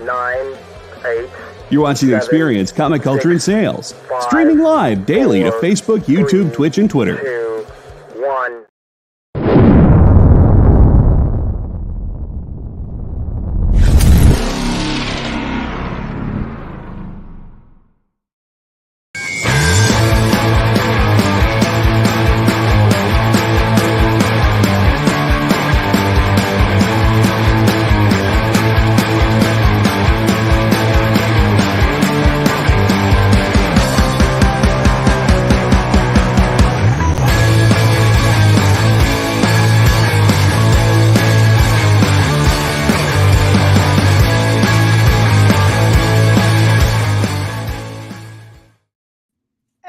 9, 8. You're watching Experience Comic Culture and Sales. Streaming live daily to Facebook, YouTube, Twitch, and Twitter. 2, 1.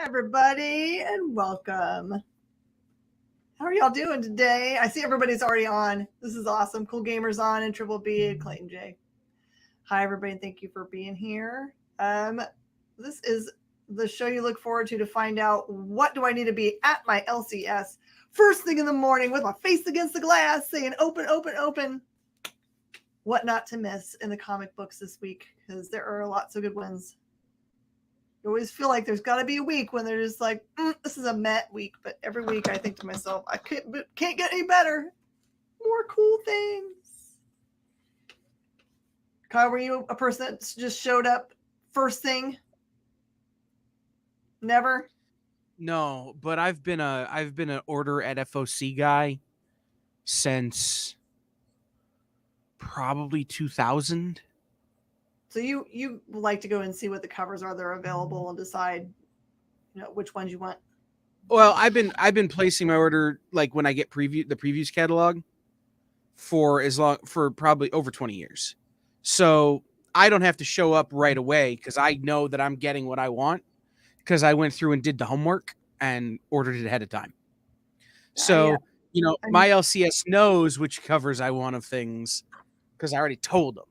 Everybody, and welcome. How are y'all doing today? I see everybody's already on. This is awesome. Cool Gamers on, and Triple B and Clayton J. Hi, everybody, and thank you for being here. This is the show you look forward to find out what do I need to be at my LCS first thing in the morning with my face against the glass saying open, open, open. What not to miss in the comic books this week, because there are lots of good ones. You always feel like there's got to be a week when they're just like, this is a Met week. But every week I think to myself, I can't get any better. More cool things. Kyle, were you a person that just showed up first thing? Never? No, but I've been an order at FOC guy since probably 2000. So you like to go and see what the covers are that are available and decide, which ones you want. Well, I've been placing my order like when I get the previews catalog for probably over 20 years. So I don't have to show up right away because I know that I'm getting what I want because I went through and did the homework and ordered it ahead of time. So, my LCS knows which covers I want of things because I already told them.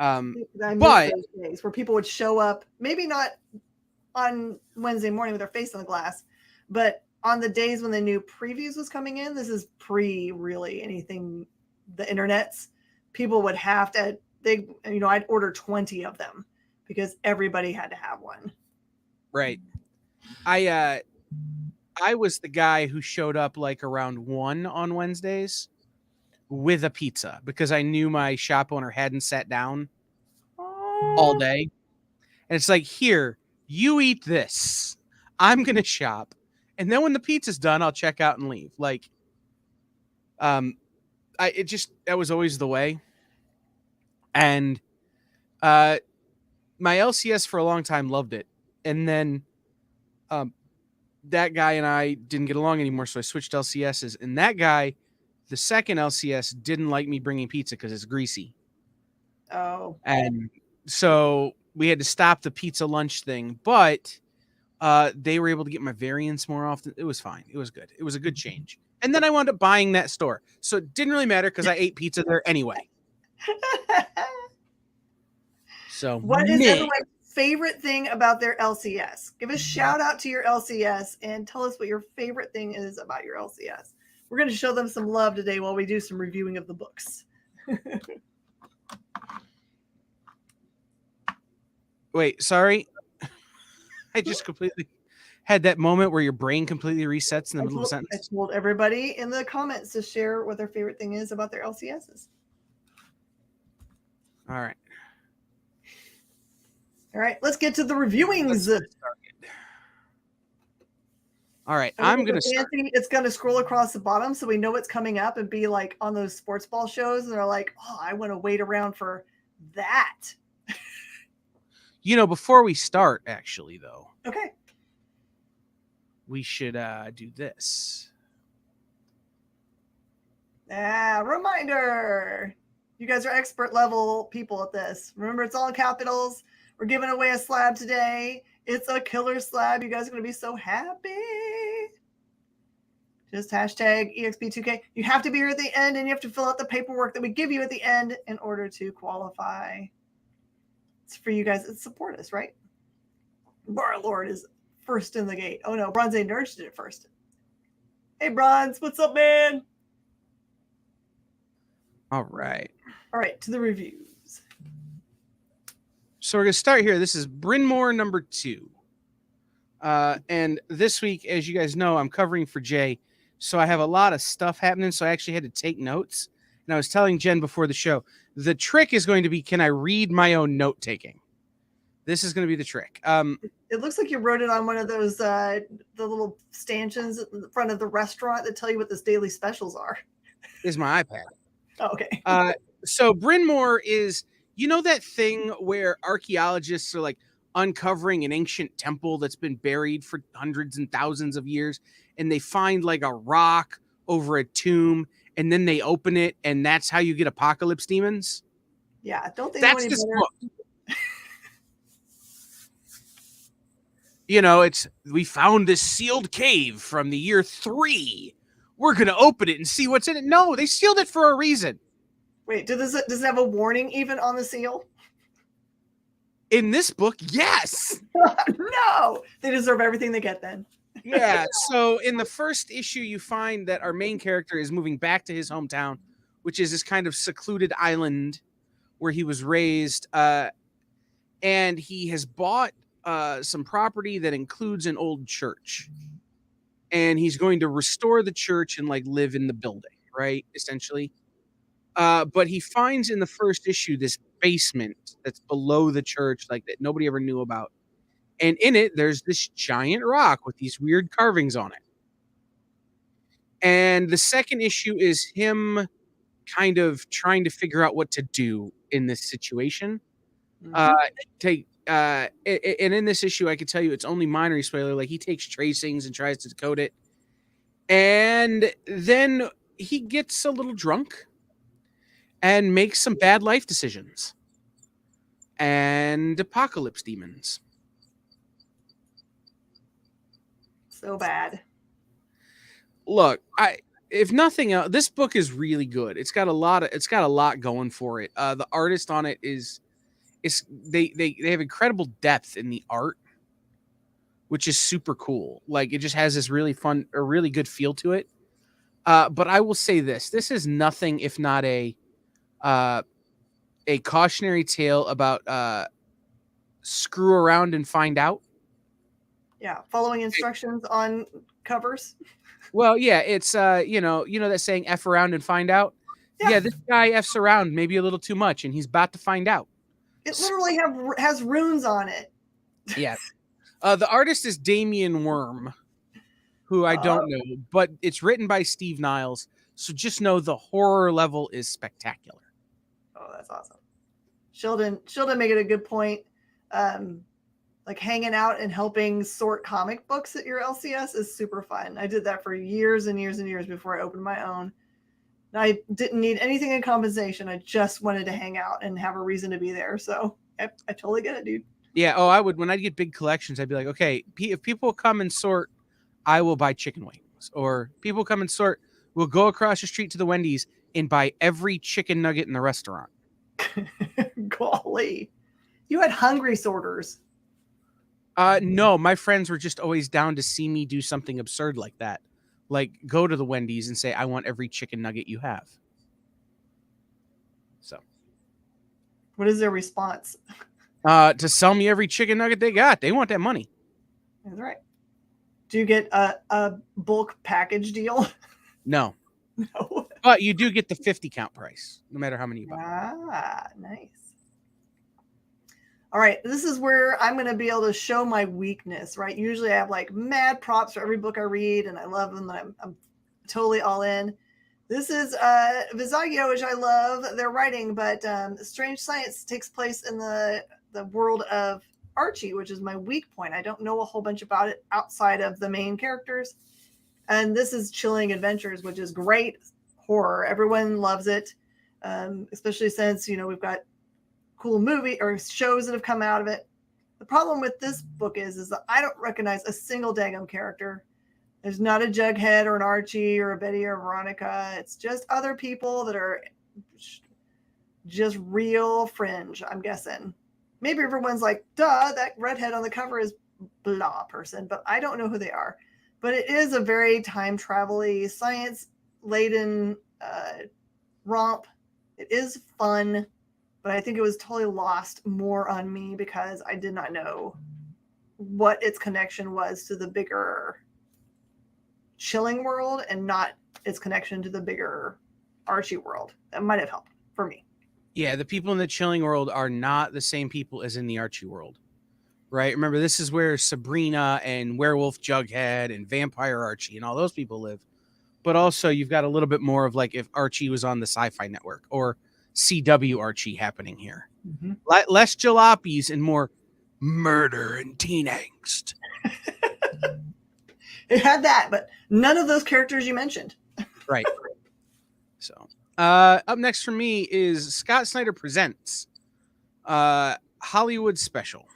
But those days where people would show up, maybe not on Wednesday morning with their face on the glass, but on the days when the new previews was coming in. This is pre really anything the internets. People would have to I'd order 20 of them because everybody had to have one. Right. I was the guy who showed up like around 1 on Wednesdays with a pizza because I knew my shop owner hadn't sat down all day. And it's like, here, you eat this. I'm going to shop. And then when the pizza's done, I'll check out and leave. Like, that was always the way. And my LCS for a long time loved it. And then that guy and I didn't get along anymore, so I switched LCSs. And that guy, the second LCS, didn't like me bringing pizza because it's greasy. Oh. And so we had to stop the pizza lunch thing, but they were able to get my variants more often. It was fine. It was good. It was a good change. And then I wound up buying that store. So it didn't really matter because I ate pizza there anyway. So what is everyone's favorite thing about their LCS? Give a shout out to your LCS and tell us what your favorite thing is about your LCS. We're going to show them some love today while we do some reviewing of the books. Wait, sorry. I just completely had that moment where your brain completely resets in the middle of a sentence. I told everybody in the comments to share what their favorite thing is about their LCSs. All right. All right, let's get to the reviewings. All right, I'm going to start. It's going to scroll across the bottom so we know what's coming up and be like on those sports ball shows. And they're like, oh, I want to wait around for that. Before we start, actually, though. Okay. We should do this. Reminder. You guys are expert level people at this. Remember, it's all in capitals. We're giving away a slab today. It's a killer slab. You guys are going to be so happy. Just hashtag EXP2K. You have to be here at the end, and you have to fill out the paperwork that we give you at the end in order to qualify. It's for you guys that support us, right? Bar Lord is first in the gate. Oh, no. Bronze Nurse did it first. Hey, Bronze. What's up, man? All right. All right. To the reviews. So we're going to start here. This is Bryn Moore number 2. And this week, as you guys know, I'm covering for Jay. So I have a lot of stuff happening. So I actually had to take notes. And I was telling Jen before the show, the trick is going to be, can I read my own note taking? This is going to be the trick. It looks like you wrote it on one of those, the little stanchions at the front of the restaurant that tell you what the daily specials are. Is my iPad. Oh, okay. So Bryn Moore is, you know, that thing where archaeologists are like uncovering an ancient temple that's been buried for hundreds and thousands of years, and they find like a rock over a tomb, and then they open it, and that's how you get apocalypse demons. Yeah, don't they That's know any this better? book. You know, we found this sealed cave from the year 3. We're gonna open it and see what's in it. No, they sealed it for a reason. Wait, does it have a warning even on the seal? In this book, yes. No, they deserve everything they get then. Yeah. So in the first issue, you find that our main character is moving back to his hometown, which is this kind of secluded island where he was raised. And he has bought some property that includes an old church. And he's going to restore the church and like live in the building, right? Essentially. But he finds in the first issue this basement that's below the church, like that nobody ever knew about. And in it, there's this giant rock with these weird carvings on it. And the second issue is him kind of trying to figure out what to do in this situation. And in this issue, I can tell you it's only minor spoiler. Like he takes tracings and tries to decode it. And then he gets a little drunk and makes some bad life decisions. And apocalypse demons. So bad. Look, if nothing else, this book is really good. It's got a lot going for it. The artist on it they have incredible depth in the art, which is super cool. Like it just has this really fun or really good feel to it. But I will say this is nothing if not a cautionary tale about screw around and find out. Yeah, following instructions on covers. Well, yeah, it's you know that saying F around and find out. Yeah, this guy F's around maybe a little too much, and he's about to find out. It literally has runes on it. Yeah. The artist is Damian Worm, who I don't know, but it's written by Steve Niles. So just know the horror level is spectacular. Oh, that's awesome. Sheldon made it a good point. Like hanging out and helping sort comic books at your LCS is super fun. I did that for years and years and years before I opened my own. I didn't need anything in compensation. I just wanted to hang out and have a reason to be there. So I totally get it, dude. Yeah. Oh, I would. When I get big collections, I'd be like, okay, if people come and sort, I will buy chicken wings. Or people come and sort, we'll go across the street to the Wendy's and buy every chicken nugget in the restaurant. Golly. You had hungry sorters. No, my friends were just always down to see me do something absurd like that. Like go to the Wendy's and say, I want every chicken nugget you have. So. What is their response? To sell me every chicken nugget they got. They want that money. That's right. Do you get a bulk package deal? No. No. But you do get the 50 count price, no matter how many you buy. Ah, nice. All right, this is where I'm going to be able to show my weakness, right? Usually I have like mad props for every book I read, and I love them, and I'm totally all in. This is Visagio, which I love their writing, but Strange Science takes place in the world of Archie, which is my weak point. I don't know a whole bunch about it outside of the main characters. And this is Chilling Adventures, which is great horror. Everyone loves it, especially since, we've got cool movie or shows that have come out of it. The problem with this book is that I don't recognize a single daggum character. There's not a Jughead or an Archie or a Betty or Veronica. It's just other people that are just real fringe, I'm guessing. Maybe everyone's like, duh, that redhead on the cover is blah person, but I don't know who they are. But it is a very time travel-y, science-laden romp. It is fun. but I think it was totally lost more on me because I did not know what its connection was to the bigger Chilling world and not its connection to the bigger Archie world. That might have helped for me. Yeah, the people in the Chilling world are not the same people as in the Archie world, right? Remember, this is where Sabrina and Werewolf Jughead and Vampire Archie and all those people live. But also, you've got a little bit more of like if Archie was on the Sci-Fi Network or CW Archie happening here. Mm-hmm. Less jalopies and more murder and teen angst. It had that, but none of those characters you mentioned. Right. So, up next for me is Scott Snyder Presents Hollywood Special.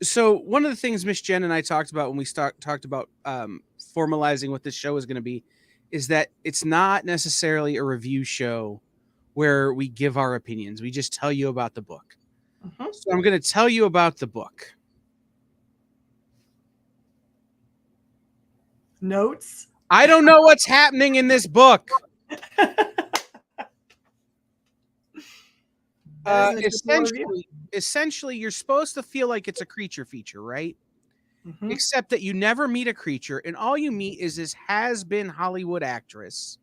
So one of the things Miss Jen and I talked about when we talked about formalizing what this show is going to be is that it's not necessarily a review show where we give our opinions. We just tell you about the book. Mm-hmm. So I'm going to tell you about the book. Notes? I don't know what's happening in this book. Essentially, you're supposed to feel like it's a creature feature, right? Mm-hmm. Except that you never meet a creature, and all you meet is this has-been Hollywood actress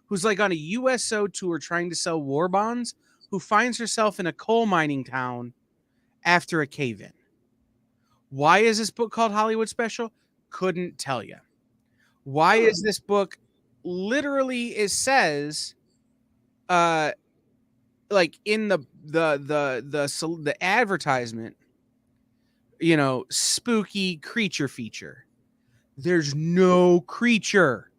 who's like on a USO tour trying to sell war bonds, who finds herself in a coal mining town after a cave-in. Why is this book called Hollywood Special? Couldn't tell you. Why is this book literally, it says, like in the advertisement, you know, spooky creature feature. There's no creature.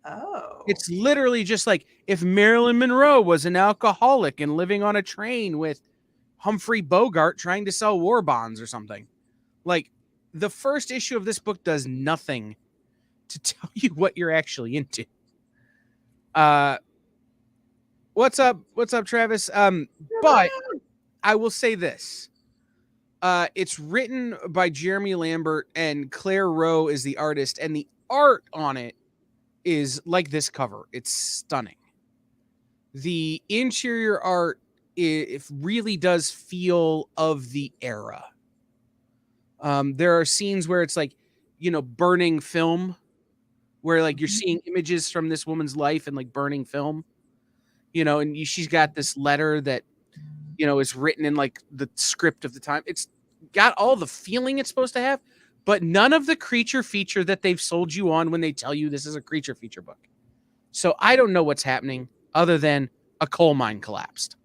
Oh. It's literally just like if Marilyn Monroe was an alcoholic and living on a train with Humphrey Bogart trying to sell war bonds or something. Like, the first issue of this book does nothing to tell you what you're actually into. What's up, Travis? But I will say this. It's written by Jeremy Lambert and Claire Rowe is the artist, and the art on it is like this cover. It's stunning. The interior art, it really does feel of the era. There are scenes where it's like, you know, burning film, where like you're seeing images from this woman's life and like burning film, you know, and she's got this letter that, you know, is written in like the script of the time. It's got all the feeling it's supposed to have, but none of the creature feature that they've sold you on when they tell you this is a creature feature book. So I don't know what's happening other than a coal mine collapsed.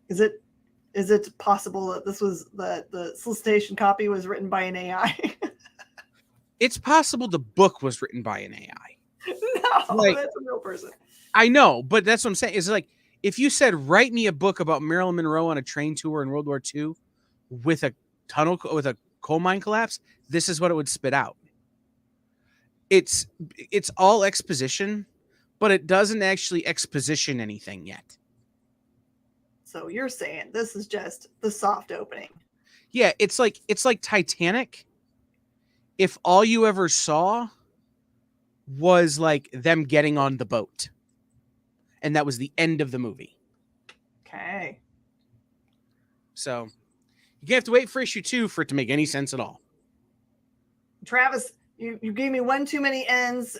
Is it possible that this was the solicitation copy was written by an AI? It's possible the book was written by an AI. No, like, that's a real person. I know, but that's what I'm saying. Is like if you said, write me a book about Marilyn Monroe on a train tour in World War II with a coal mine collapse, this is what it would spit out. It's all exposition, but it doesn't actually exposition anything yet. So you're saying this is just the soft opening. Yeah, it's like Titanic. If all you ever saw was like them getting on the boat, and that was the end of the movie. Okay. So you have to wait for issue 2 for it to make any sense at all. Travis, you gave me one too many ends.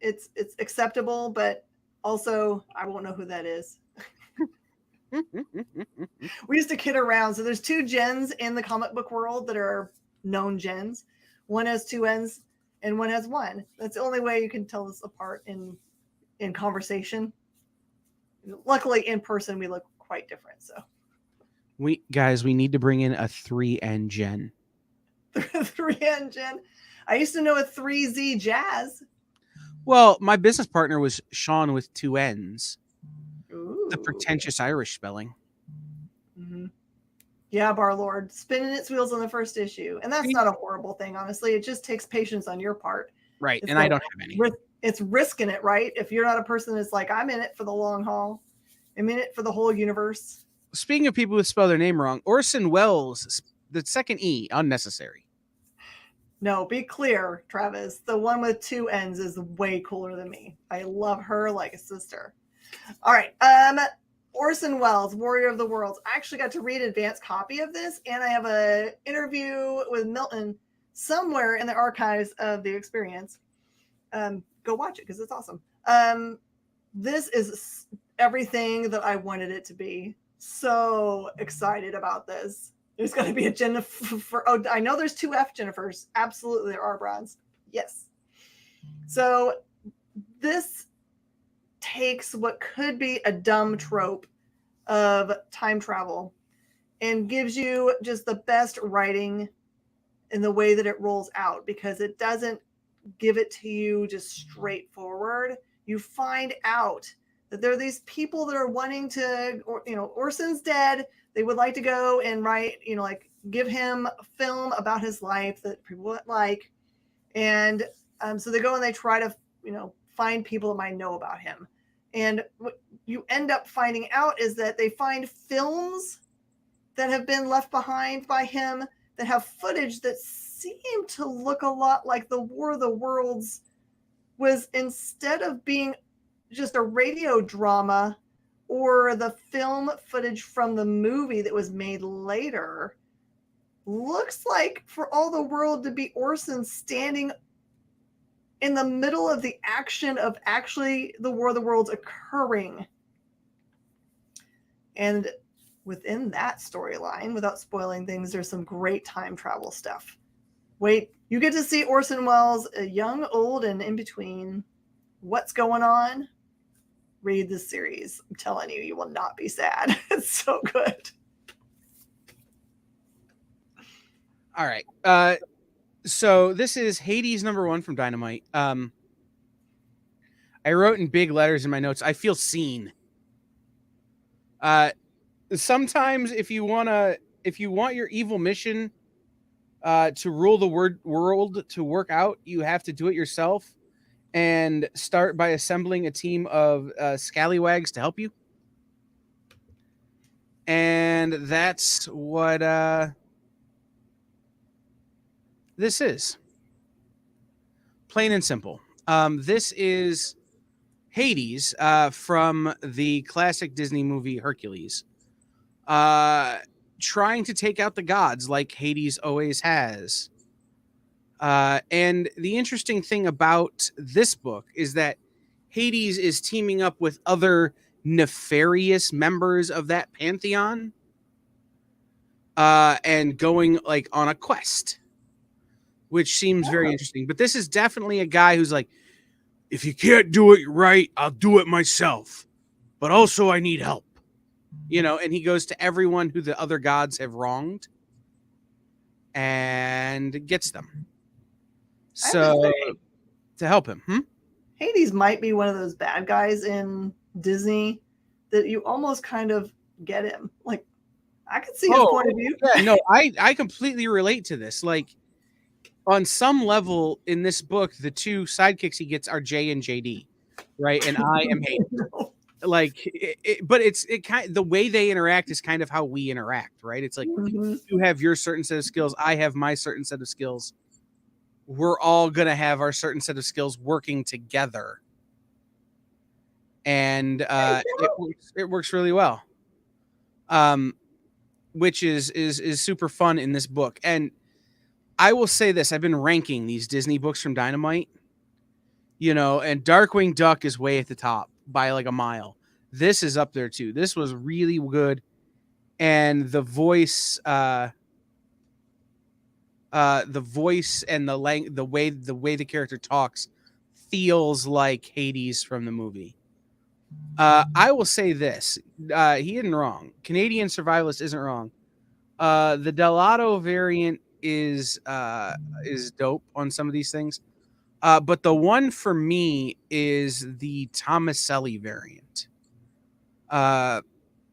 It's acceptable, but also I won't know who that is. We used to kid around. So there's 2 gens in the comic book world that are known gens. One has 2 ends and one has 1. That's the only way you can tell us apart in conversation. Luckily, in person, we look quite different. So we need to bring in a 3N gen. 3N gen. I used to know a 3Z jazz. Well, my business partner was Sean with 2 N's. Ooh. The pretentious Irish spelling. Mm-hmm. Yeah, Barlord spinning its wheels on the first issue, and that's not a horrible thing, honestly. It just takes patience on your part, right? It's and I don't have any. It's risking it, right? If you're not a person that's like, I'm in it for the long haul, I'm in it for the whole universe. Speaking of people who spell their name wrong, Orson Welles, the second E, unnecessary. No, be clear, Travis. The one with 2 N's is way cooler than me. I love her like a sister. All right. Orson Welles, Warrior of the Worlds. I actually got to read an advanced copy of this, and I have an interview with Milton somewhere in the archives of the experience. Go watch it because it's awesome. This is everything that I wanted it to be. So excited about this. There's going to be a Jennifer. Oh, I know there's 2 F Jennifers. Absolutely, there are, Bronze. Yes. So this takes what could be a dumb trope of time travel and gives you just the best writing in the way that it rolls out, because it doesn't give it to you just straightforward. You find out that there are these people that are wanting to, Orson's dead. They would like to go and write, like give him a film about his life that people would like. And so they go and they try to, find people that might know about him. And what you end up finding out is that they find films that have been left behind by him that have footage that seem to look a lot like the War of the Worlds was, instead of being just a radio drama or the film footage from the movie that was made later, looks like for all the world to be Orson standing in the middle of the action of actually the War of the Worlds occurring. And within that storyline, without spoiling things, there's some great time travel stuff. Wait, you get to see Orson Welles, young, old, and in between. What's going on? Read the series. I'm telling you, you will not be sad. It's so good. All right. So this is Hades #1 from Dynamite. I wrote in big letters in my notes, I feel seen. Sometimes if you want your evil mission to rule the world to work out, you have to do it yourself and start by assembling a team of scallywags to help you. And that's what this is. Plain and simple. This is Hades from the classic Disney movie Hercules. Trying to take out the gods like Hades always has. And the interesting thing about this book is that Hades is teaming up with other nefarious members of that pantheon and going like on a quest, which seems very interesting. But this is definitely a guy who's like, if you can't do it right, I'll do it myself. But also I need help. And he goes to everyone who the other gods have wronged and gets them. So to help him. Hades might be one of those bad guys in Disney that you almost kind of get him. Like, I could see his point of view. Yeah, no, I completely relate to this. Like, on some level in this book, the 2 sidekicks he gets are Jay and JD, right? And I am Hades. Like, but it kind of, the way they interact is kind of how we interact, right? It's like you have your certain set of skills, I have my certain set of skills. We're all gonna have our certain set of skills working together, and it works really well. Which is super fun in this book. And I will say this: I've been ranking these Disney books from Dynamite, and Darkwing Duck is way at the top by like a mile. This is up there too. This was really good, and the voice and the way the character talks feels like Hades from the movie. I will say this: he isn't wrong. Canadian Survivalist isn't wrong. The Delato variant is dope on some of these things. But the one for me is the Tomaselli variant,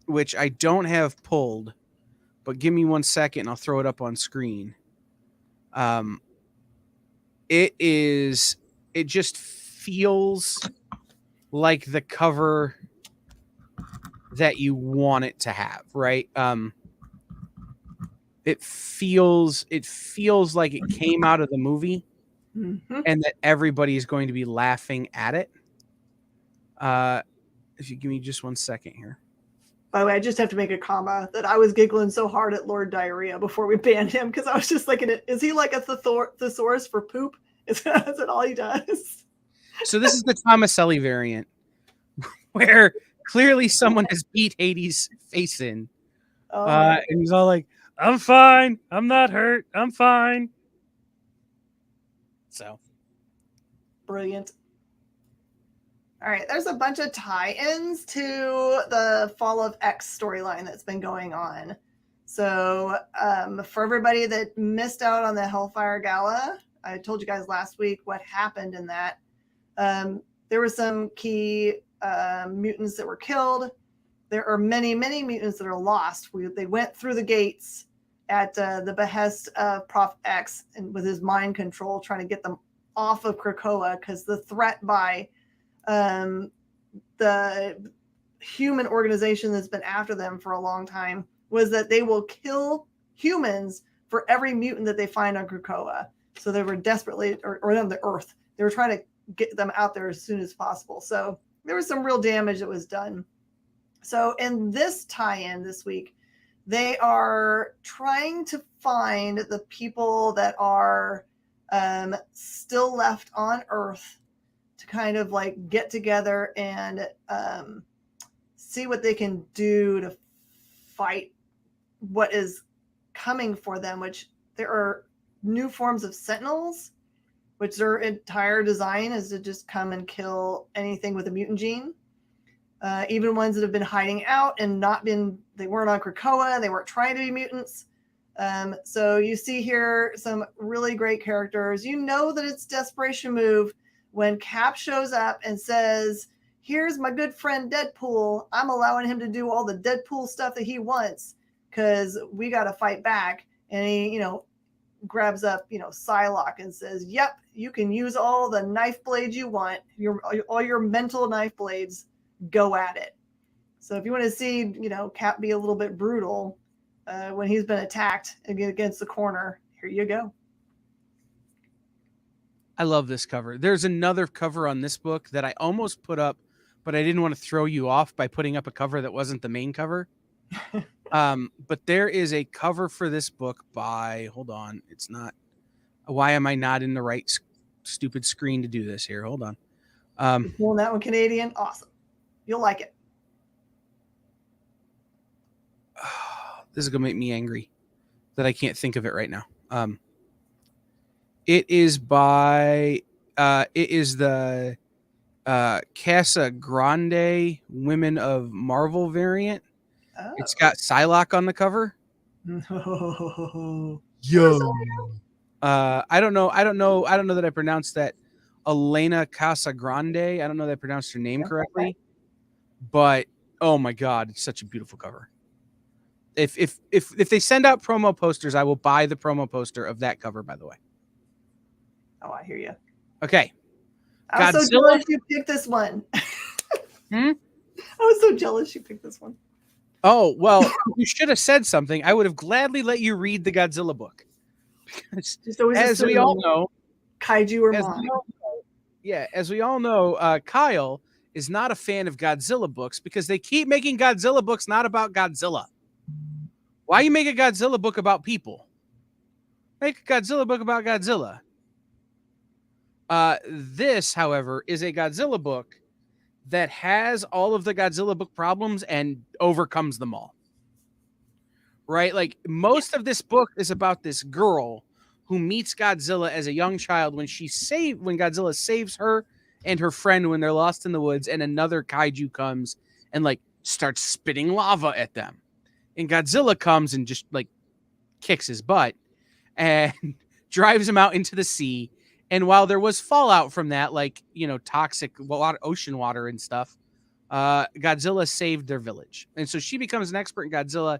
which I don't have pulled, but give me 1 second and I'll throw it up on screen. It just feels like the cover that you want it to have, right? it feels like it came out of the movie, Mm-hmm. and that everybody is going to be laughing at it. If you give me just 1 second here. By the way, I just have to make a comma that I was giggling so hard at Lord Diarrhea before we banned him because I was just like, is he like a thesaurus for poop? Is that all he does? So this is the Tomaselli variant, where clearly someone has beat Hades' face in. And he's all like, I'm fine. I'm not hurt. I'm fine. So. Brilliant. All right, there's a bunch of tie-ins to the Fall of X storyline that's been going on. So for everybody that missed out on the Hellfire Gala, I told you guys last week what happened in that. There were some key mutants that were killed. There are many, many mutants that are lost. They went through the gates at the behest of Prof X and with his mind control, trying to get them off of Krakoa because the threat by the human organization that's been after them for a long time was that they will kill humans for every mutant that they find on Krakoa. So they were desperately, or on the Earth, they were trying to get them out there as soon as possible. So there was some real damage that was done. So in this tie-in this week, they are trying to find the people that are still left on Earth to kind of like get together and see what they can do to fight what is coming for them, which there are new forms of sentinels, which their entire design is to just come and kill anything with a mutant gene. Even ones that have been hiding out and they weren't on Krakoa, they weren't trying to be mutants. So you see here some really great characters. You know that it's desperation move when Cap shows up and says, here's my good friend Deadpool. I'm allowing him to do all the Deadpool stuff that he wants because we got to fight back. And he, grabs up, Psylocke and says, yep, you can use all the knife blades you want. All your mental knife blades, go at it. So if you want to see, Cap be a little bit brutal when he's been attacked against the corner, here you go. I love this cover. There's another cover on this book that I almost put up, but I didn't want to throw you off by putting up a cover that wasn't the main cover. But there is a cover for this book by, hold on, it's not, why am I not in the right stupid screen to do this here? Hold on. Pulling that one Canadian, awesome. You'll like it. This is going to make me angry that I can't think of it right now. It is by, it is the Casa Grande Women of Marvel variant. Oh. It's got Psylocke on the cover. Yo. I don't know that I pronounced that Elena Casa Grande. I don't know that I pronounced her name correctly. But oh my God, it's such a beautiful cover. If they send out promo posters, I will buy the promo poster of that cover, by the way. Oh, I hear you. Okay. I was so jealous you picked this one. I was so jealous you picked this one. Oh, well, you should have said something. I would have gladly let you read the Godzilla book. Because as we all know, kaiju or mom. As we all know, Kyle is not a fan of Godzilla books because they keep making Godzilla books not about Godzilla. Why you make a Godzilla book about people? Make a Godzilla book about Godzilla. This, however, is a Godzilla book that has all of the Godzilla book problems and overcomes them all. Right? Like most of this book is about this girl who meets Godzilla as a young child when Godzilla saves her and her friend when they're lost in the woods, and another kaiju comes and like starts spitting lava at them. And Godzilla comes and just like kicks his butt and drives him out into the sea. And while there was fallout from that, like, toxic ocean water and stuff, Godzilla saved their village. And so she becomes an expert in Godzilla.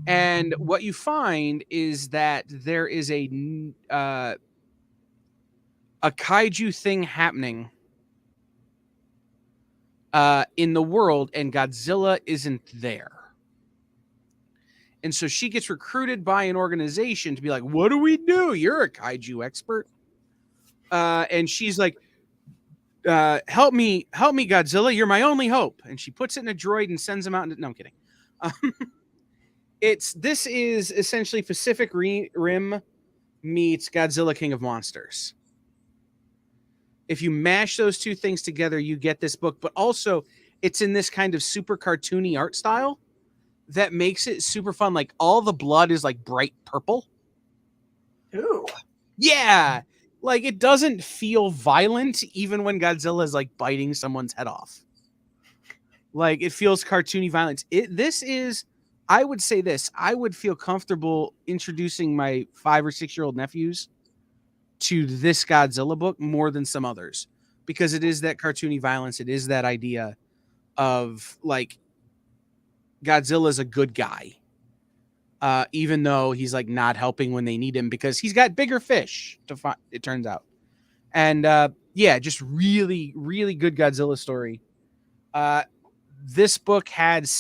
And what you find is that there is a kaiju thing happening in the world, and Godzilla isn't there. And so she gets recruited by an organization to be like, what do we do? You're a kaiju expert. And she's like, help me, Godzilla. You're my only hope. And she puts it in a droid and sends him out. No, I'm kidding. This is essentially Pacific Rim meets Godzilla King of Monsters. If you mash those two things together, you get this book, but also it's in this kind of super cartoony art style that makes it super fun. Like all the blood is like bright purple. Ooh. Yeah. Like it doesn't feel violent even when Godzilla is like biting someone's head off. Like it feels cartoony violence. I would say this, I would feel comfortable introducing my 5 or 6-year-old nephews to this Godzilla book more than some others, because it is that cartoony violence. It is that idea of like Godzilla's a good guy, even though he's like not helping when they need him because he's got bigger fish to find, it turns out. And yeah, just really, really good Godzilla story. This book had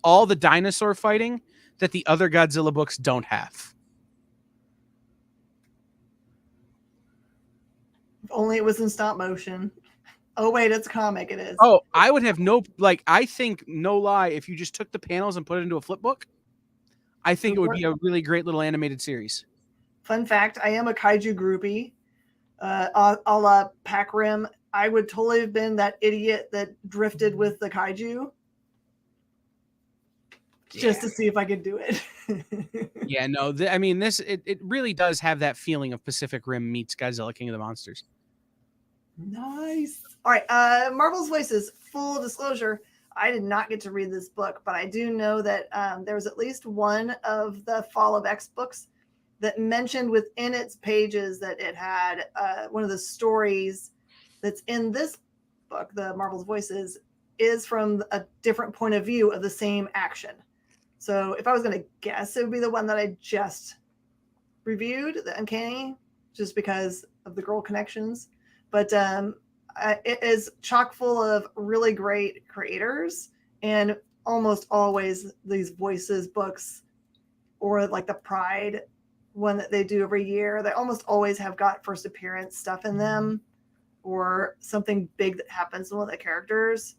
all the dinosaur fighting that the other Godzilla books don't have. If only it was in stop motion. Oh, wait, it's comic. It is. Oh, I would have I think, no lie, if you just took the panels and put it into a flip book, I think it would be a really great little animated series. Fun fact, I am a kaiju groupie. A la Pac Rim. I would totally have been that idiot that drifted with the kaiju. Just to see if I could do it. Yeah, no, I mean, it really does have that feeling of Pacific Rim meets Godzilla King of the Monsters. Nice. All right, Marvel's Voices. Full disclosure, I did not get to read this book, but I do know that there was at least one of the Fall of X books that mentioned within its pages that it had one of the stories that's in this book, the Marvel's Voices, is from a different point of view of the same action. So if I was going to guess, it would be the one that I just reviewed, the Uncanny, just because of the girl connections. But it is chock full of really great creators, and almost always these Voices books, or like the Pride one that they do every year, they almost always have got first appearance stuff in them, or something big that happens to one of the characters.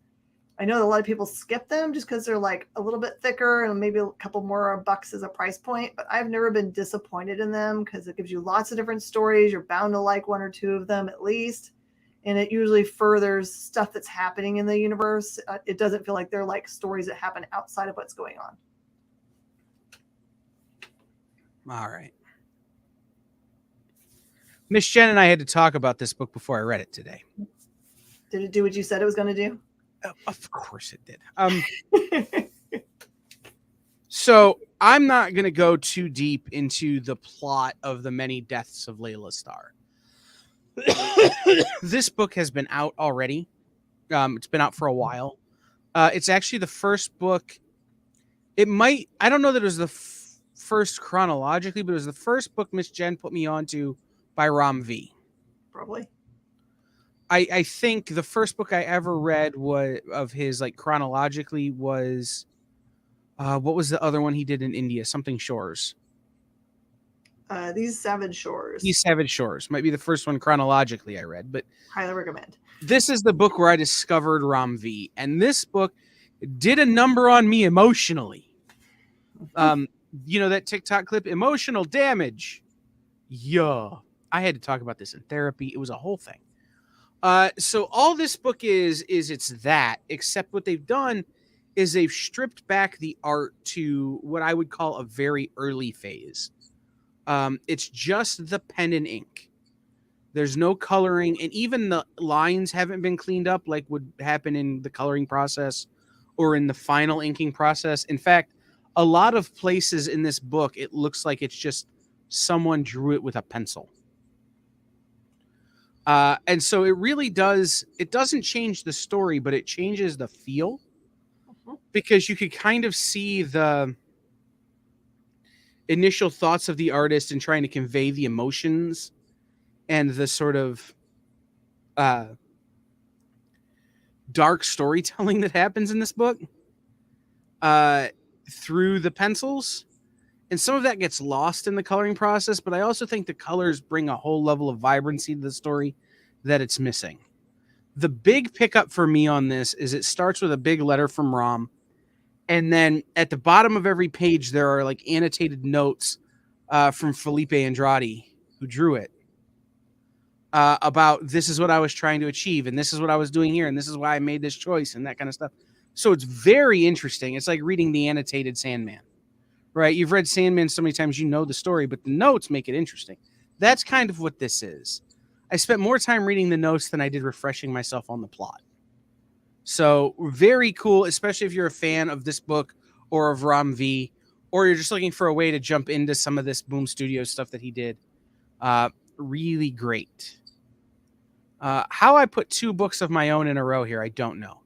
I know that a lot of people skip them just because they're like a little bit thicker and maybe a couple more bucks as a price point, but I've never been disappointed in them because it gives you lots of different stories. You're bound to like 1 or 2 of them at least. And it usually furthers stuff that's happening in the universe. It doesn't feel like they're like stories that happen outside of what's going on. All right. Miss Jen and I had to talk about this book before I read it today. Did it do what you said it was going to do? Of course it did. So I'm not going to go too deep into the plot of the many deaths of Layla Starr. This book has been out already. It's been out for a while. It's actually the first book. I don't know that it was the first chronologically, but it was the first book Miss Jen put me onto by Ram V. Probably. I think the first book I ever read of his, like chronologically, was what was the other one he did in India? Something Shores. These Savage Shores. These Savage Shores might be the first one chronologically I read, but highly recommend. This is the book where I discovered Ram V, and this book did a number on me emotionally. You know that TikTok clip, emotional damage. Yeah, I had to talk about this in therapy. It was a whole thing. So all this book is it's that, except what they've done is they've stripped back the art to what I would call a very early phase. It's just the pen and ink. There's no coloring, and even the lines haven't been cleaned up like would happen in the coloring process or in the final inking process. In fact, a lot of places in this book, it looks like it's just someone drew it with a pencil. And so it really does, it doesn't change the story, but it changes the feel, because you could kind of see the initial thoughts of the artist and trying to convey the emotions and the sort of dark storytelling that happens in this book through the pencils. And some of that gets lost in the coloring process, but I also think the colors bring a whole level of vibrancy to the story that it's missing. The big pickup for me on this is it starts with a big letter from Rom. And then at the bottom of every page, there are like annotated notes from Felipe Andrade, who drew it, about this is what I was trying to achieve, and this is what I was doing here, and this is why I made this choice, and that kind of stuff. So it's very interesting. It's like reading the annotated Sandman, right? You've read Sandman so many times, you know the story, but the notes make it interesting. That's kind of what this is. I spent more time reading the notes than I did refreshing myself on the plot. So very cool, especially if you're a fan of this book or of Rom V, or you're just looking for a way to jump into some of this Boom Studios stuff that he did. Really great. How I put 2 books of my own in a row here, I don't know.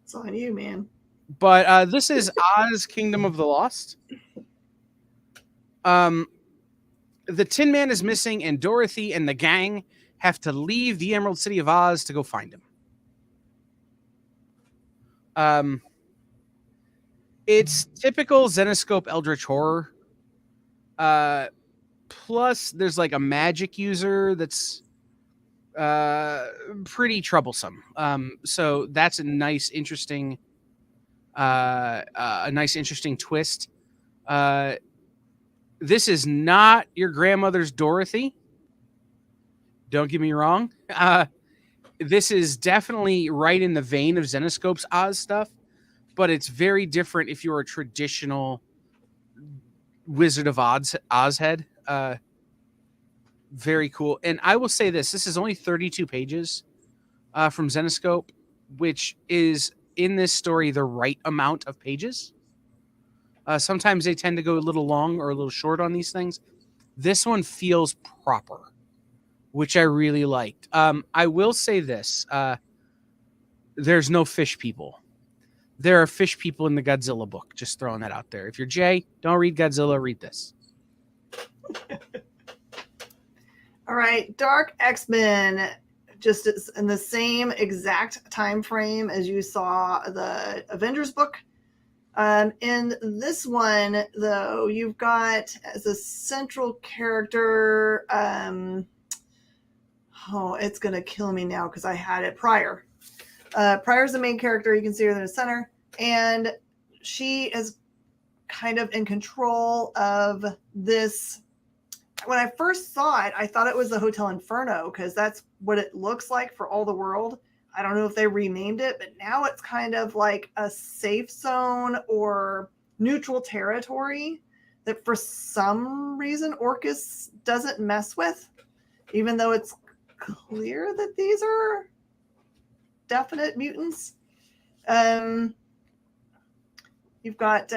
It's on you, man. But this is Oz, Kingdom of the Lost. The Tin Man is missing, and Dorothy and the gang have to leave the Emerald City of Oz to go find him. It's typical Zenescope Eldritch horror. Plus, there's like a magic user that's pretty troublesome. So that's a nice, interesting twist. This is not your grandmother's Dorothy. Don't get me wrong. This is definitely right in the vein of Zenescope's Oz stuff, but it's very different if you're a traditional Wizard of Oz head. Very cool. And I will say this is only 32 pages from Zenescope, which is in this story the right amount of pages. Sometimes they tend to go a little long or a little short on these things. This one feels proper, which I really liked. I will say this. There's no fish people. There are fish people in the Godzilla book. Just throwing that out there. If you're Jay, don't read Godzilla, read this. All right, Dark XMen, just in the same exact time frame as you saw the Avengers book. In this one, though, you've got as a central character, it's going to kill me now because I had it Pryor. Pryor's the main character. You can see her in the center. And she is kind of in control of this. When I first saw it, I thought it was the Hotel Inferno because that's what it looks like for all the world. I don't know if they renamed it, but now it's kind of like a safe zone or neutral territory that for some reason Orcus doesn't mess with, even though it's clear that these are definite mutants. You've got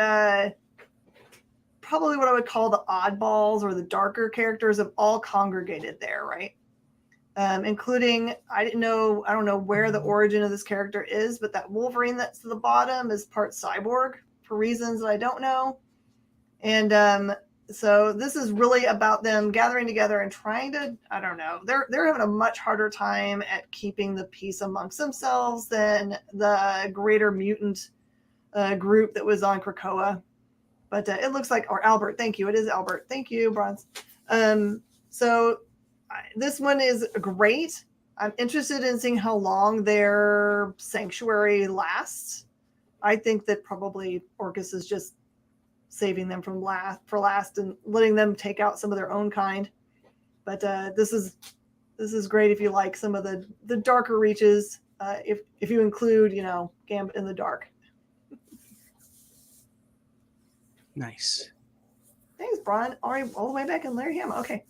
probably what I would call the oddballs or the darker characters have all congregated there, right? Including, I don't know where the origin of this character is, but that Wolverine that's to the bottom is part cyborg for reasons that I don't know. And so this is really about them gathering together and trying to, I don't know, they're having a much harder time at keeping the peace amongst themselves than the greater mutant group that was on Krakoa. But it looks like, or Albert, thank you. It is Albert. Thank you, Bronze. So this one is great. I'm interested in seeing how long their sanctuary lasts. I think that probably Orcus is just saving them for last and letting them take out some of their own kind. But this is great if you like some of the darker reaches. If you include, Gambit in the Dark. Nice. Thanks, Brian. All the way back in Larry Hama. Okay.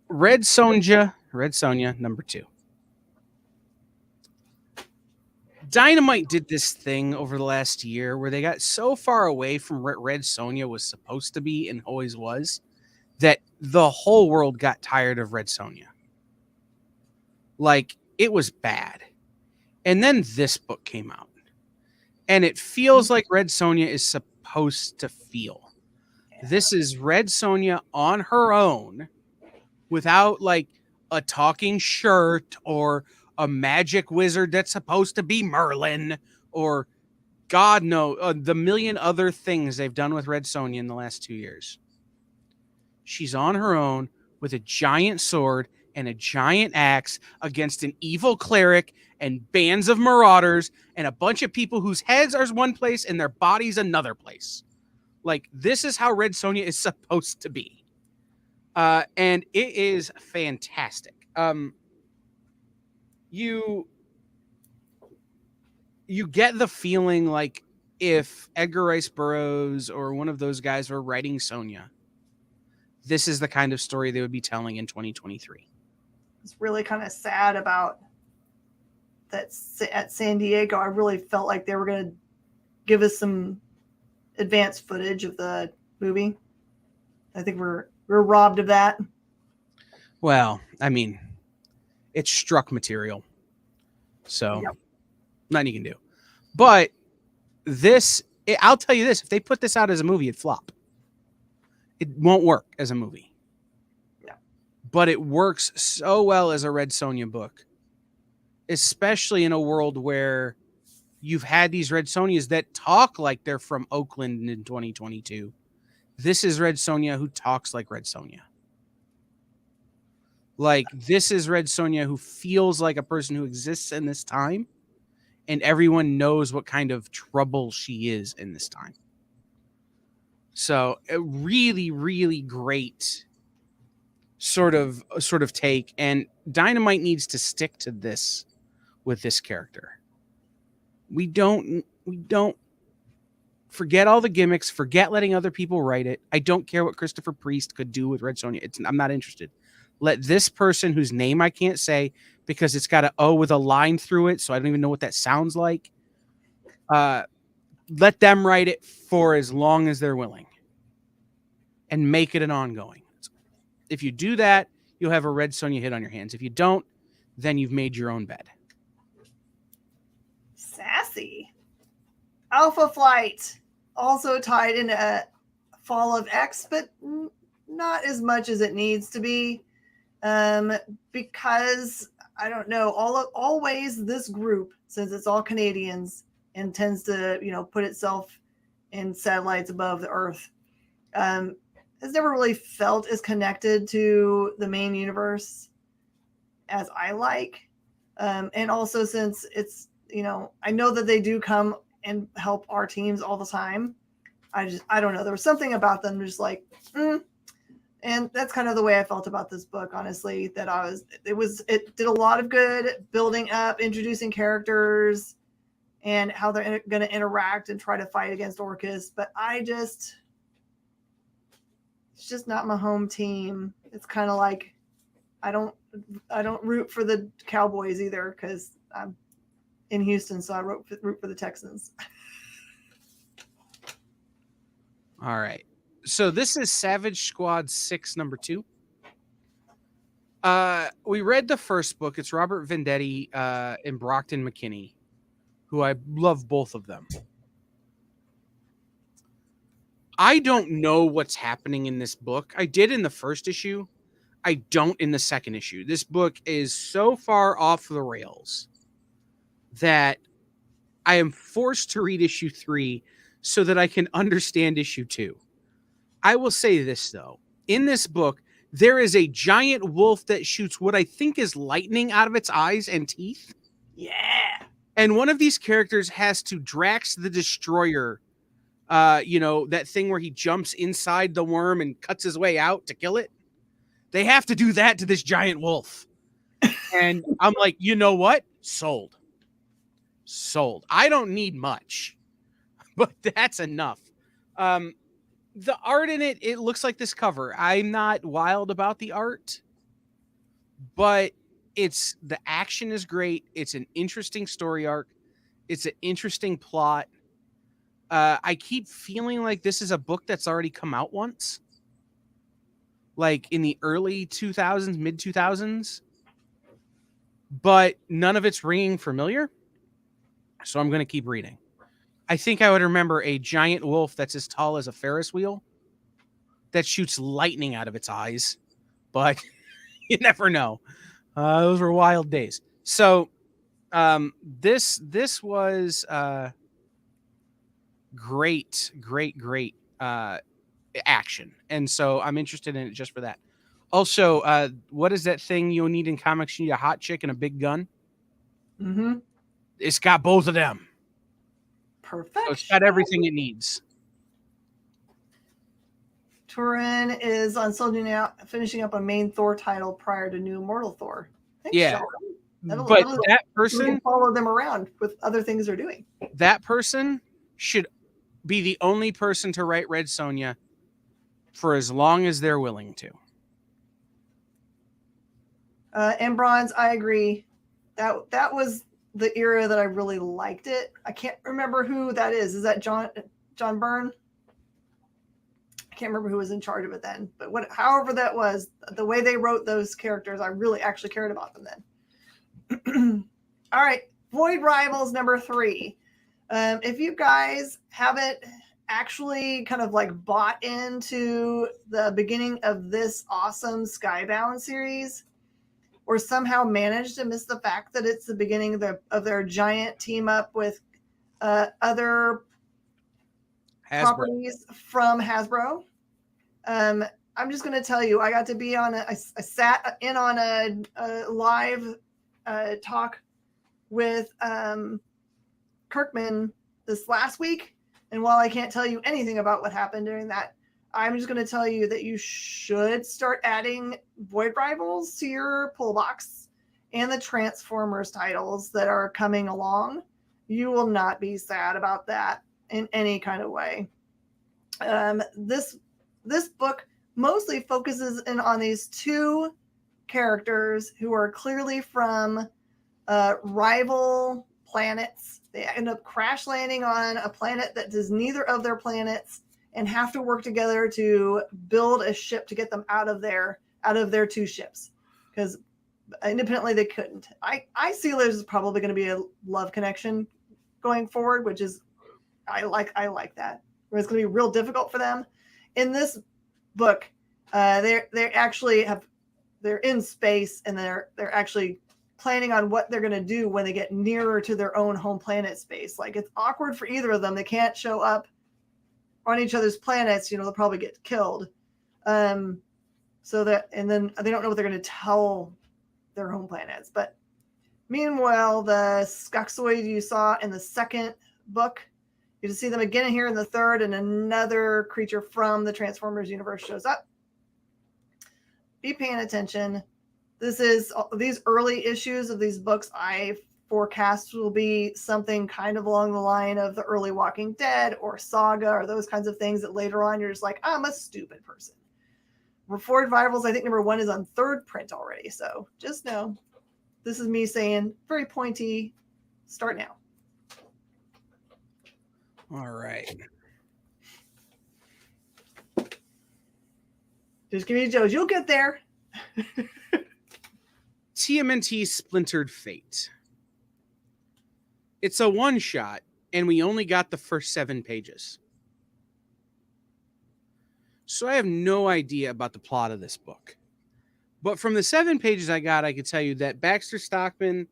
Red Sonja, number 2. Dynamite did this thing over the last year where they got so far away from what Red Sonja was supposed to be and always was that the whole world got tired of Red Sonja. Like, it was bad. And then this book came out. And it feels like Red Sonja is supposed to feel. Yeah. This is Red Sonja on her own without like a talking shirt or a magic wizard that's supposed to be Merlin or God knows the million other things they've done with Red Sonja in the last 2 years. She's on her own with a giant sword and a giant axe against an evil cleric and bands of marauders and a bunch of people whose heads are one place and their bodies another place. Like, this is how Red Sonja is supposed to be. And it is fantastic. You get the feeling like if Edgar Rice Burroughs or one of those guys were writing Sonja, this is the kind of story they would be telling in 2023. It's really kind of sad about that at San Diego. I really felt like they were going to give us some advanced footage of the movie. I think we're robbed of that. Well, I mean, it's struck material. So nothing you can do. But I'll tell you this, if they put this out as a movie, it'd flop. It won't work as a movie. Yeah. But it works so well as a Red Sonja book, especially in a world where you've had these Red Sonjas that talk like they're from Oakland in 2022. This is Red Sonja who talks like Red Sonja. Like, this is Red Sonja who feels like a person who exists in this time, and everyone knows what kind of trouble she is in this time. So a really, really great sort of take, and Dynamite needs to stick to this with this character. We don't forget all the gimmicks, forget letting other people write it. I don't care what Christopher Priest could do with Red Sonja. I'm not interested. Let this person whose name I can't say because it's got an O with a line through it, so I don't even know what that sounds like. Let them write it for as long as they're willing and make it an ongoing. If you do that, you'll have a Red Sonja hit on your hands. If you don't, then you've made your own bed. Sassy. Alpha Flight also tied into Fall of X, but not as much as it needs to be. Because I don't know, always this group, since it's all Canadians and tends to, put itself in satellites above the Earth, has never really felt as connected to the main universe as I like. And also since it's, I know that they do come and help our teams all the time. I don't know. There was something about them just like, And that's kind of the way I felt about this book, honestly, that it did a lot of good building up, introducing characters and how they're going to interact and try to fight against Orcus. But it's just not my home team. It's kind of like, I don't root for the Cowboys either because I'm in Houston. So I root for the Texans. All right. So this is Savage Squad 6, number 2. We read the first book. It's Robert Venditti and Brockton McKinney, who I love both of them. I don't know what's happening in this book. I did in the first issue. I don't in the second issue. This book is so far off the rails that I am forced to read issue 3 so that I can understand issue 2. I will say this, though. In this book, there is a giant wolf that shoots what I think is lightning out of its eyes and teeth. Yeah. And one of these characters has to Drax the Destroyer, that thing where he jumps inside the worm and cuts his way out to kill it. They have to do that to this giant wolf. And I'm like, you know what? Sold. I don't need much, but that's enough. The art in it looks like this cover. I'm not wild about the art, but the action is great. It's an interesting story arc. It's an interesting plot. I keep feeling like this is a book that's already come out once, like in the early 2000s, mid 2000s, but none of it's ringing familiar. So I'm going to keep reading. I think I would remember a giant wolf that's as tall as a Ferris wheel that shoots lightning out of its eyes, but you never know. Those were wild days. So this was great action, and so I'm interested in it just for that. Also, what is that thing you'll need in comics? You need a hot chick and a big gun. Mm-hmm. It's got both of them. Perfect. So it's got everything it needs. Turin is on Sonja now, finishing up a main Thor title prior to New Immortal Thor. Thanks, Yeah. Sean. But that You person, can follow them around with other things they're doing. that person should be the only person to write Red Sonja for as long as they're willing to. And Bronze, I agree. That was the era that I really liked it. I can't remember who that is. Is that John Byrne? I can't remember who was in charge of it then. But however that was, the way they wrote those characters, I really actually cared about them then. All right, Void Rivals number 3. If you guys haven't actually kind of like bought into the beginning of this awesome Skybound series, or somehow managed to miss the fact that it's the beginning of their giant team up with other properties from Hasbro, I'm just going to tell you, I got to be on I sat in on a live talk with Kirkman this last week. And while I can't tell you anything about what happened during that, I'm just going to tell you that you should start adding Void Rivals to your pull box and the Transformers titles that are coming along. You will not be sad about that in any kind of way. This book mostly focuses in on these 2 characters who are clearly from rival planets. They end up crash landing on a planet that is neither of their planets, and have to work together to build a ship to get them out of their 2 ships, because independently they couldn't. I see there's probably going to be a love connection going forward, which is I like that. Where it's going to be real difficult for them. In this book, they're in space, and they're actually planning on what they're going to do when they get nearer to their own home planet space. Like, it's awkward for either of them. They can't show up on each other's planets. They'll probably get killed. And then they don't know what they're going to tell their home planets. But meanwhile, the Skoxoid you saw in the 2nd book, you just see them again here in the 3rd, and another creature from the Transformers universe shows up. Be paying attention. These early issues of these books I forecast will be something kind of along the line of the early Walking Dead or Saga or those kinds of things that later on you're just like, I'm a stupid person. Void Rivals, I think number 1 is on 3rd print already. So just know, this is me saying very pointy, start now. All right. Just give me Joe's. You'll get there. TMNT Splintered Fate. It's a one-shot, and we only got the first 7 pages. So I have no idea about the plot of this book. But from the 7 pages I got, I could tell you that Baxter Stockman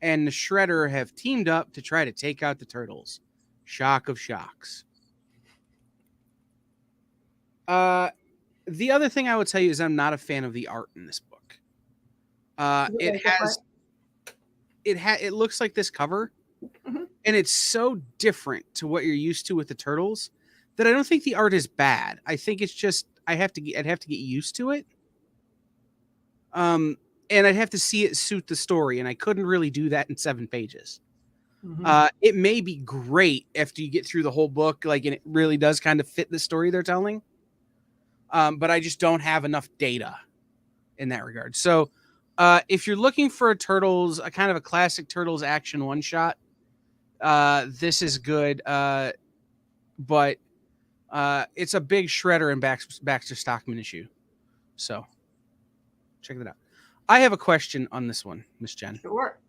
and the Shredder have teamed up to try to take out the Turtles. Shock of shocks. The other thing I would tell you is I'm not a fan of the art in this book. It looks like this cover, and it's so different to what you're used to with the Turtles that I don't think the art is bad. I think it's just I'd have to get used to it. And I'd have to see it suit the story, and I couldn't really do that in 7 pages. It may be great after you get through the whole book, and it really does kind of fit the story they're telling. But I just don't have enough data in that regard. So if you're looking for a kind of a classic Turtles action one-shot, this is good. But it's a big Shredder and Baxter Stockman issue. So check that out. I have a question on this one, Miss Jen. Sure.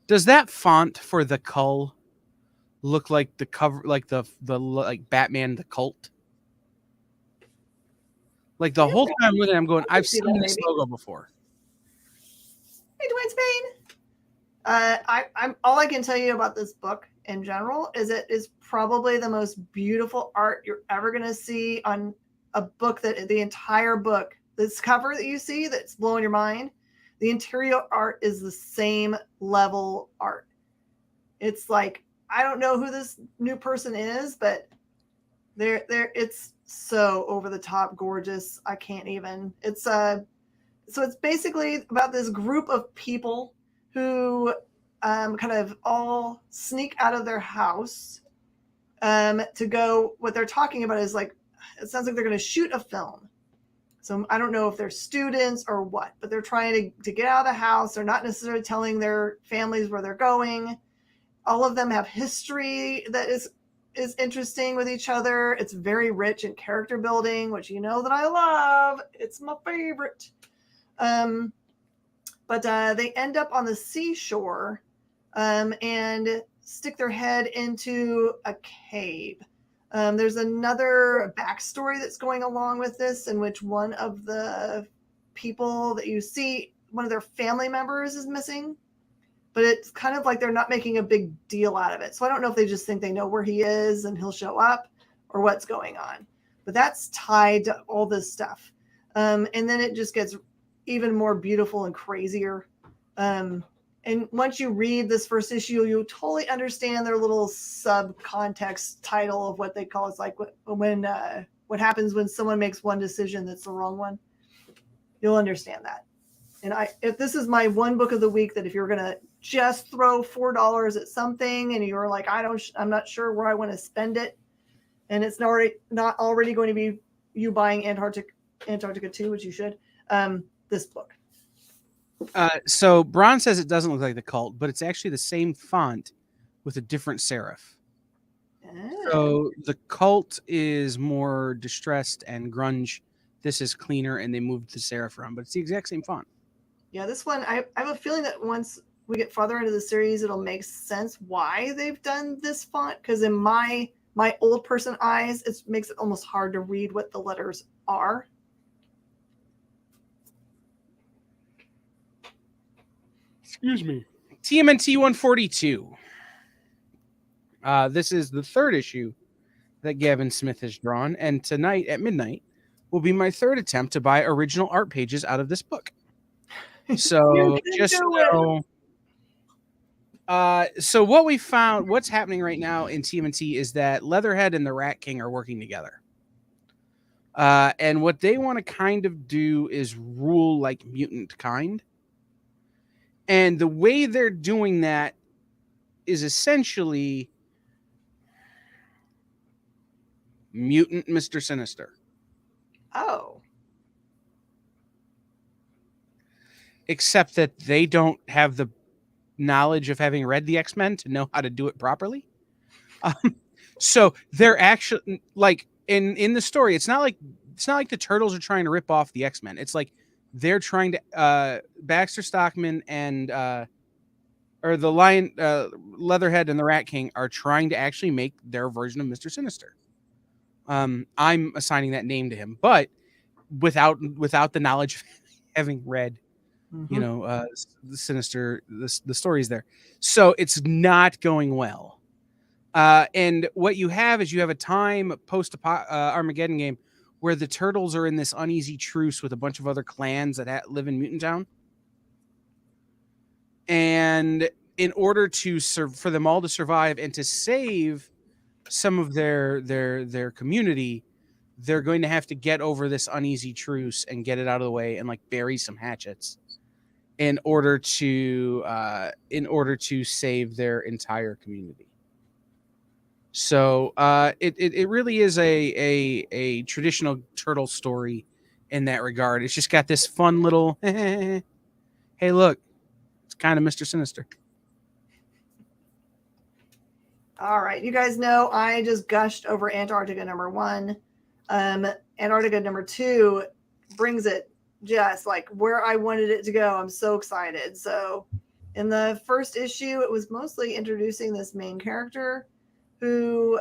Does that font for the Cull look like the cover, like the Batman the Cult? Like the whole time I'm looking, I'm going, I've seen this logo before. Hey, Dwayne Spain. I'm all I can tell you about this book, in general is it is probably the most beautiful art you're ever going to see on a book. That the entire book, this cover that you see that's blowing your mind, the interior art is the same level art. It's like, I don't know who this new person is, but it's so over the top gorgeous. I can't even. It's so it's basically about this group of people who kind of all sneak out of their house to go. What they're talking about is like, it sounds like they're going to shoot a film. So I don't know if they're students or what, but they're trying to get out of the house. They're not necessarily telling their families where they're going. All of them have history that is interesting with each other. It's very rich in character building, which you know that I love. It's my favorite. But they end up on the seashore and stick their head into a cave. There's another backstory that's going along with this, in which one of the people that you see, one of their family members is missing, but it's kind of like they're not making a big deal out of it. So I don't know if they just think they know where he is and he'll show up, or what's going on. But that's tied to all this stuff. And then it just gets even more beautiful and crazier. And once you read this first issue, you totally understand their little subcontext title of what they call. It's like what happens when someone makes one decision that's the wrong one. You'll understand that. And if this is my one book of the week, that if you're gonna just throw $4 at something and you're like, I'm not sure where I want to spend it, and it's not already going to be you buying Antarctica 2, which you should. This book. So Bron says it doesn't look like the Cult, but it's actually the same font with a different serif. So the Cult is more distressed and grunge. This is cleaner, and they moved the serif around, but it's the exact same font. Yeah, this one, I have a feeling that once we get farther into the series, it'll make sense why they've done this font, because in my old person eyes, it makes it almost hard to read what the letters are. Excuse me. TMNT 142. This is the third issue that Gavin Smith has drawn, and tonight at midnight will be my third attempt to buy original art pages out of this book. So just so, so what we found, what's happening right now in TMNT is that Leatherhead and the Rat King are working together. And what they want to kind of do is rule like mutant kind. And the way they're doing that is essentially mutant Mr. Sinister. Oh. Except that they don't have the knowledge of having read the X-Men to know how to do it properly. So they're actually like in the story, it's not like the Turtles are trying to rip off the X-Men. It's like they're trying to Baxter Stockman and or the Lion Leatherhead and the Rat King are trying to actually make their version of Mr. Sinister. I'm assigning that name to him, but without the knowledge of having read, you know, the Sinister, the stories there. So it's not going well. And what you have is you have a time post Armageddon game where the Turtles are in this uneasy truce with a bunch of other clans that live in Mutant Town. And in order to for them all to survive and to save some of their community, they're going to have to get over this uneasy truce and get it out of the way and like bury some hatchets in order to save their entire community. So it really is a traditional turtle story in that regard. It's just got this fun little hey, look, it's kind of Mr. Sinister. All right, you guys know I just gushed over Antarctica #1. Antarctica #2 brings it just like where I wanted it to go. I'm so excited. So in the first issue, it was mostly introducing this main character who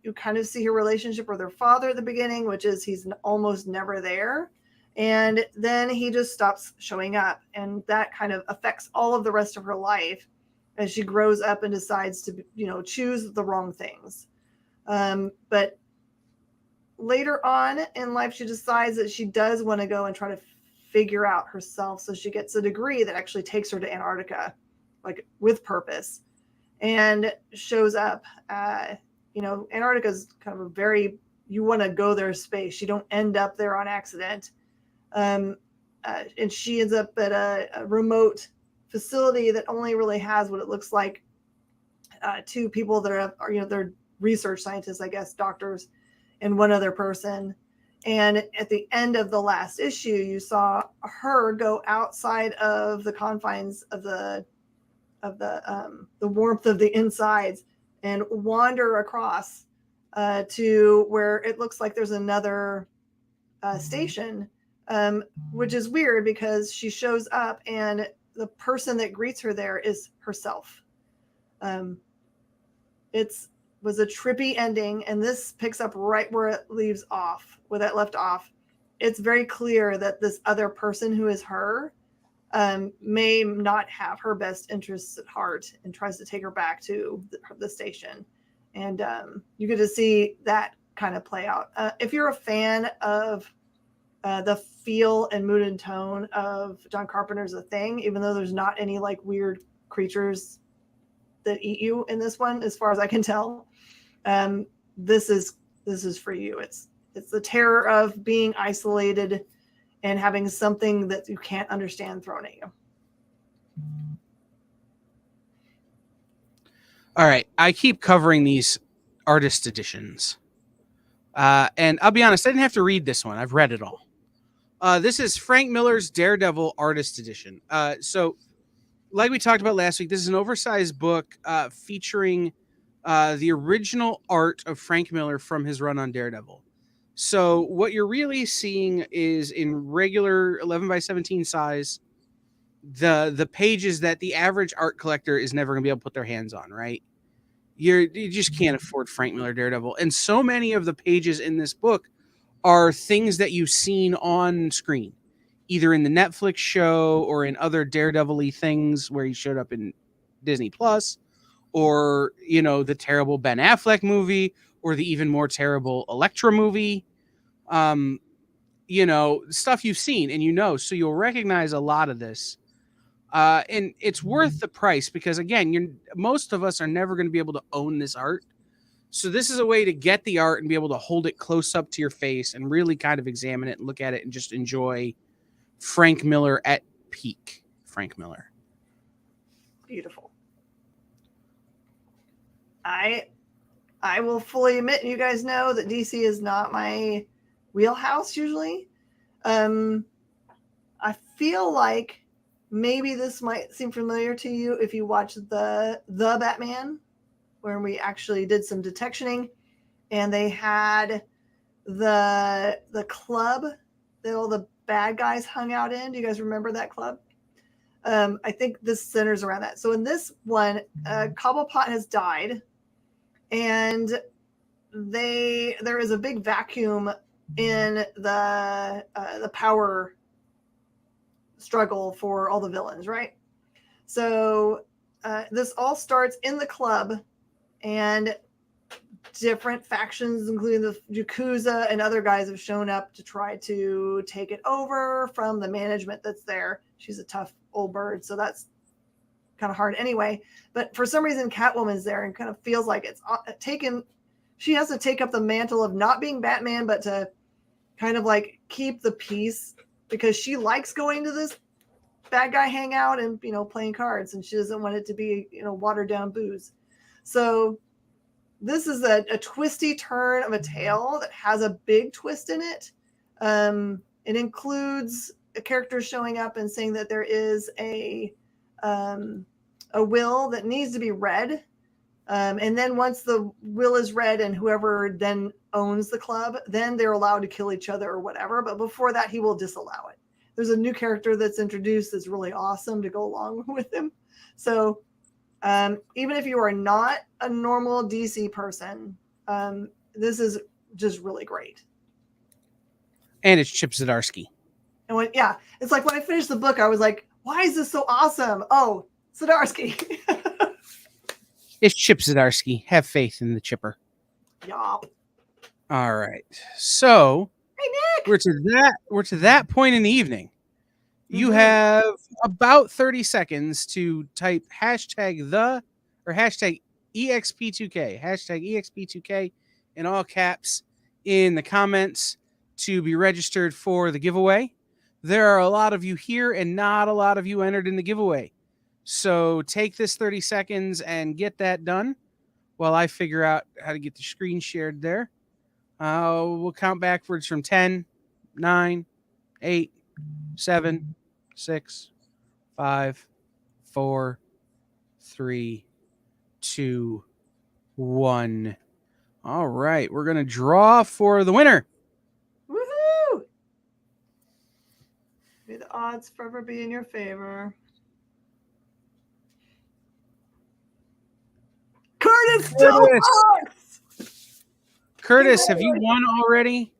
you kind of see her relationship with her father at the beginning, which is he's almost never there. And then he just stops showing up. And that kind of affects all of the rest of her life. as she grows up and decides to, choose the wrong things. But later on in life, she decides that she does want to go and try to figure out herself. So she gets a degree that actually takes her to Antarctica, like with purpose, and shows up. Antarctica is kind of you want to go there space. You don't end up there on accident. And she ends up at a remote facility that only really has what it looks like two people that are they're research scientists, I guess, doctors, and one other person. And at the end of the last issue, you saw her go outside of the confines of the warmth of the insides and wander across to where it looks like there's another station, which is weird because she shows up and the person that greets her there is herself. It was a trippy ending, and this picks up right where it leaves off, where that left off. It's very clear that this other person who is her may not have her best interests at heart and tries to take her back to the station. And you get to see that kind of play out. If you're a fan of the feel and mood and tone of John Carpenter's The Thing, even though there's not any like weird creatures that eat you in this one, as far as I can tell, this is for you. It's the terror of being isolated and having something that you can't understand thrown at you. All right, I keep covering these artist editions, and I'll be honest, I didn't have to read this one. I've read it all. This is Frank Miller's Daredevil Artist Edition. So, like we talked about last week, this is an oversized book featuring the original art of Frank Miller from his run on Daredevil. So what you're really seeing is in regular 11 by 17 size, the pages that the average art collector is never going to be able to put their hands on, right? You just can't afford Frank Miller Daredevil. And so many of the pages in this book are things that you've seen on screen, either in the Netflix show or in other Daredevil-y things where he showed up in Disney Plus, or, the terrible Ben Affleck movie, or the even more terrible Elektra movie. Stuff you've seen and so you'll recognize a lot of this. And it's worth the price because, again, most of us are never going to be able to own this art. So this is a way to get the art and be able to hold it close up to your face and really kind of examine it and look at it and just enjoy Frank Miller at peak Frank Miller. Beautiful. I will fully admit, you guys know that DC is not my wheelhouse usually. I feel like maybe this might seem familiar to you if you watch the Batman, where we actually did some detectioning, and they had the club that all the bad guys hung out in. Do you guys remember that club? I think this centers around that. So in this one, Cobblepot has died, and there is a big vacuum in the power struggle for all the villains, right? So this all starts in the club, and different factions, including the Yakuza and other guys, have shown up to try to take it over from the management that's there. She's a tough old bird, so that's kind of hard anyway. But for some reason, Catwoman's there and kind of feels like it's taken. She has to take up the mantle of not being Batman, but to kind of like keep the peace, because she likes going to this bad guy hangout and, playing cards, and she doesn't want it to be, watered down booze. So this is a twisty turn of a tale that has a big twist in it. It includes a character showing up and saying that there is a will that needs to be read. And then once the will is read and whoever then owns the club, then they're allowed to kill each other or whatever. But before that, he will disallow it. There's a new character that's introduced that's really awesome to go along with him. So even if you are not a normal DC person, this is just really great. And it's Chip Zdarsky. And it's like when I finished the book, I was like, why is this so awesome? Oh, Zdarsky. It's Chip Zdarsky. Have faith in the chipper. Yup. All right. So Hey, Nick. we're to that point in the evening. You Mhm. have about 30 seconds to type hashtag EXP2K, hashtag EXP2K in all caps in the comments to be registered for the giveaway. There are a lot of you here and not a lot of you entered in the giveaway. So take this 30 seconds and get that done while I figure out how to get the screen shared there. We'll count backwards from 10, 9, 8, 7, 6, 5, 4, 3, 2, 1. All right, we're going to draw for the winner. Woohoo! May the odds forever be in your favor. Curtis Stillbox! Curtis, have you won already?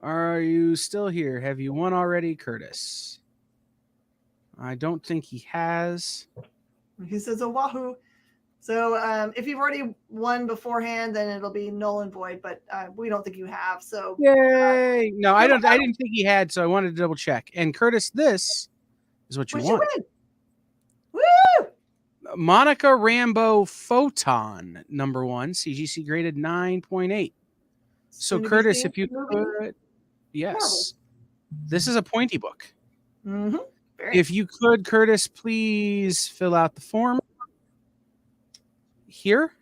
Are you still here? Have you won already, Curtis? I don't think he has. He says, "Oh, wahoo." So if you've already won beforehand, then it'll be null and void, but we don't think you have. So Yay! No, I didn't think he had, so I wanted to double check. And Curtis, this is what you won. Woo! Monica Rambeau Photon, number 1, CGC graded 9.8. So Curtis, if you could, yes, this is a pointy book. Mm-hmm. If you could, Curtis, please fill out the form here,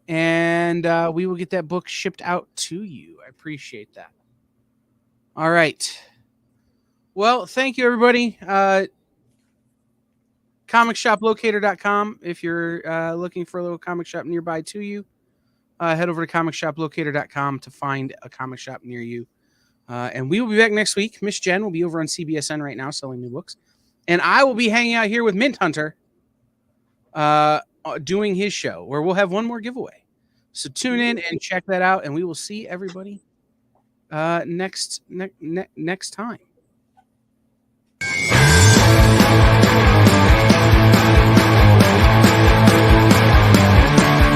and we will get that book shipped out to you. I appreciate that. All right. Well, thank you, everybody. ComicShopLocator.com. If you're looking for a little comic shop nearby to you, head over to ComicShopLocator.com to find a comic shop near you. And we will be back next week. Miss Jen will be over on CBSN right now selling new books. And I will be hanging out here with Mint Hunter doing his show, where we'll have one more giveaway. So tune in and check that out, and we will see everybody next time.